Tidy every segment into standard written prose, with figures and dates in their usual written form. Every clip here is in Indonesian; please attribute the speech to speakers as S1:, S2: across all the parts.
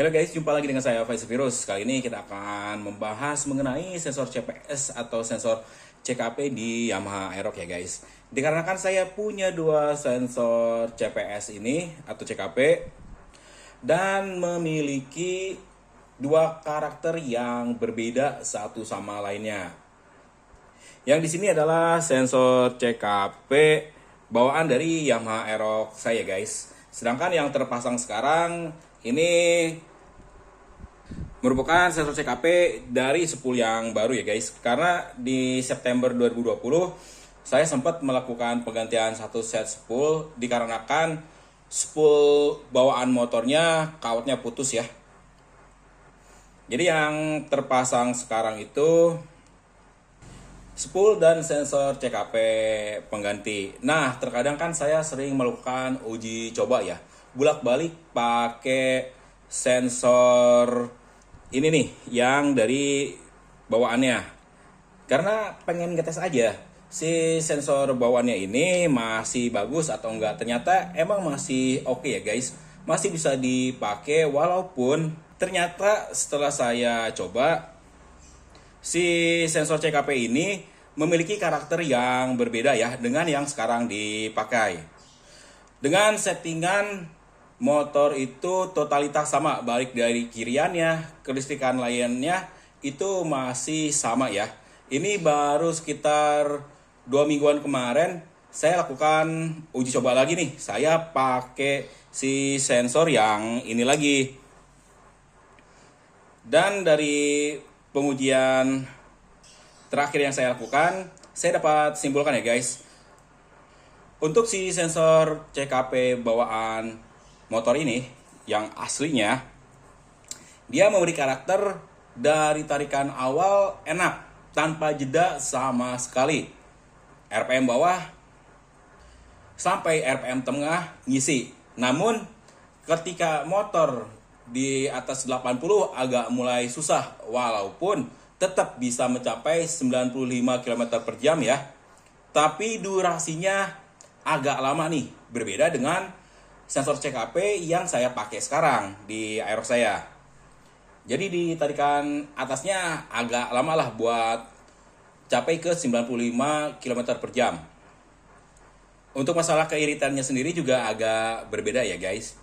S1: Halo guys, jumpa lagi dengan saya Faiz Virus. Kali ini kita akan membahas mengenai sensor CPS atau sensor CKP di Yamaha Aerox ya guys. Dikarenakan saya punya dua sensor CPS ini atau CKP dan memiliki dua karakter yang berbeda satu sama lainnya. Yang di sini adalah sensor CKP bawaan dari Yamaha Aerox saya guys. Sedangkan yang terpasang sekarang ini merupakan sensor CKP dari spool yang baru ya guys. Karena di September 2020 saya sempat melakukan penggantian satu set spool dikarenakan spool bawaan motornya kawatnya putus ya. Jadi yang terpasang sekarang itu spool dan sensor CKP pengganti. Nah, terkadang kan saya sering melakukan uji coba ya. Bolak-balik pakai sensor ini nih yang dari bawaannya. Karena pengen ngetes aja si sensor bawaannya ini masih bagus atau enggak. Ternyata emang masih oke ya guys. Masih bisa dipakai walaupun ternyata setelah saya coba si sensor CKP ini memiliki karakter yang berbeda ya dengan yang sekarang dipakai. Dengan settingan motor itu totalitas sama, balik dari kiriannya, kelistrikan lainnya itu masih sama ya. Ini baru sekitar 2 mingguan kemarin saya lakukan uji coba lagi nih. Saya pakai si sensor yang ini lagi. Dan dari pengujian terakhir yang saya lakukan, saya dapat simpulkan ya guys. Untuk si sensor CKP bawaan motor ini yang aslinya, dia memberi karakter dari tarikan awal enak tanpa jeda sama sekali. RPM bawah sampai RPM tengah ngisi. Namun ketika motor di atas 80 agak mulai susah walaupun tetap bisa mencapai 95 km per jam ya. Tapi durasinya agak lama nih, berbeda dengan sensor CKP yang saya pakai sekarang di Aerox saya. Jadi di tarikan atasnya agak lama lah buat capai ke 95 km per jam. Untuk masalah keiritannya sendiri juga agak berbeda ya guys.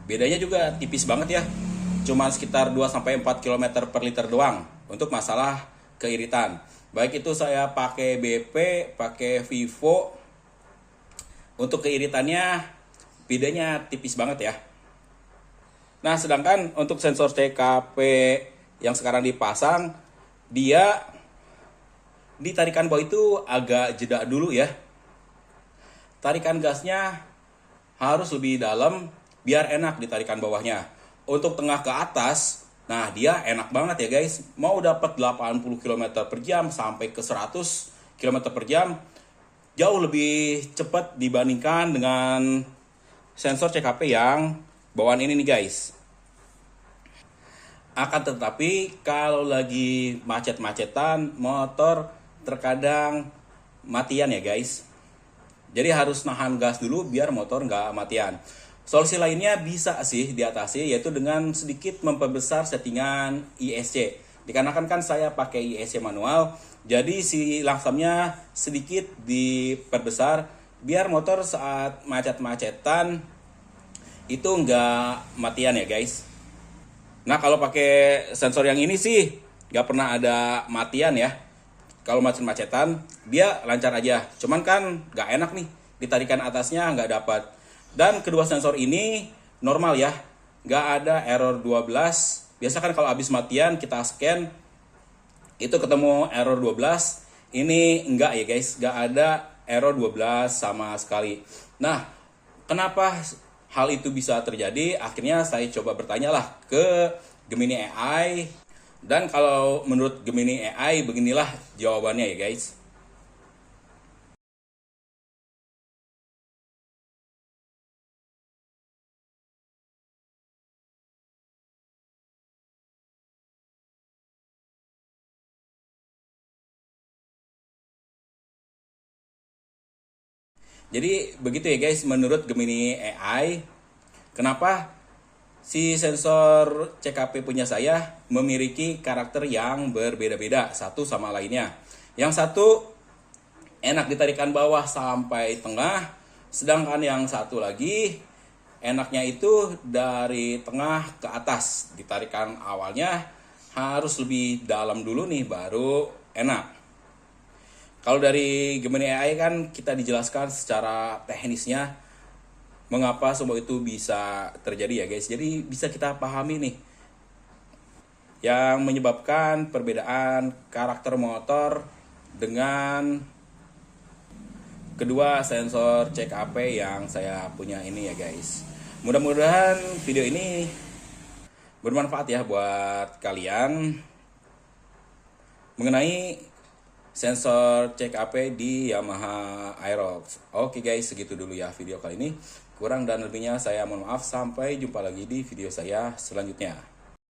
S1: Bedanya juga tipis banget ya. Cuma sekitar 2-4 km per liter doang untuk masalah keiritan. Baik itu saya pakai BP, pakai Vivo. Untuk keiritannya bedanya tipis banget ya. Nah, sedangkan untuk sensor CKP yang sekarang dipasang, dia di tarikan bawah itu agak jeda dulu ya. Tarikan gasnya harus lebih dalam biar enak di tarikan bawahnya. Untuk tengah ke atas, nah dia enak banget ya guys. Mau dapat 80 km per jam sampai ke 100 km per jam, jauh lebih cepat dibandingkan dengan sensor CKP yang bawaan ini nih guys. Akan tetapi kalau lagi macet-macetan, motor terkadang matian ya guys. Jadi harus nahan gas dulu biar motor nggak matian. Solusi lainnya bisa sih diatasi, yaitu dengan sedikit memperbesar settingan ISC. Dikarenakan kan saya pakai ISC manual, jadi si langsamnya sedikit diperbesar biar motor saat macet-macetan itu nggak matian ya guys. Nah kalau pakai sensor yang ini sih nggak pernah ada matian ya. Kalau macet-macetan dia lancar aja. Cuman kan nggak enak nih, ditarikan atasnya nggak dapat. Dan kedua sensor ini normal ya, nggak ada error 12. Biasa kan kalau habis matian kita scan itu ketemu error 12. Ini enggak ya guys, nggak ada error 12 sama sekali. Nah, kenapa hal itu bisa terjadi? Akhirnya saya coba bertanyalah ke Gemini AI. Dan kalau menurut Gemini AI beginilah jawabannya ya guys. Jadi begitu ya guys menurut Gemini AI. Kenapa si sensor CKP punya saya memiliki karakter yang berbeda-beda satu sama lainnya. Yang satu enak ditarikan bawah sampai tengah, sedangkan yang satu lagi enaknya itu dari tengah ke atas. Ditarikan awalnya harus lebih dalam dulu nih baru enak. Kalau dari Gemini AI kan kita dijelaskan secara teknisnya mengapa semua itu bisa terjadi ya guys. Jadi bisa kita pahami nih yang menyebabkan perbedaan karakter motor dengan kedua sensor CKP yang saya punya ini ya guys. Mudah-mudahan video ini bermanfaat ya buat kalian mengenai sensor CKP di Yamaha Aerox. Oke guys, segitu dulu ya video kali ini. Kurang dan lebihnya saya mohon maaf. Sampai jumpa lagi di video saya selanjutnya.